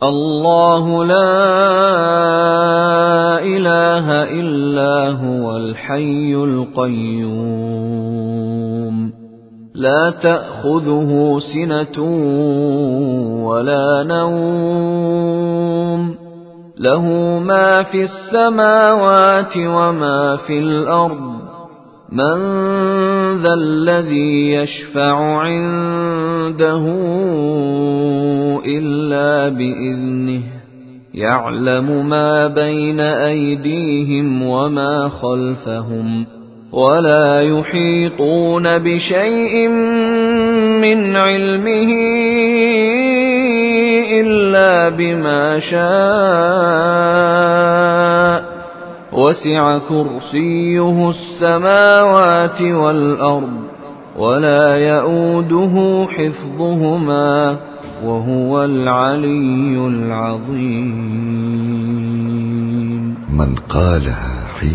الله لا إله إلا هو الحي القيوم لا تأخذه سنة ولا نوم له ما في السماوات وما في الأرض من ذا الذي يشفع عنده إلا بإذنه يعلم ما بين أيديهم وما خلفهم ولا يحيطون بشيء من علمه إلا بما شاء وسع كرسيه السماوات والأرض ولا يئوده حفظهما وهو العلي العظيم. من قالها حين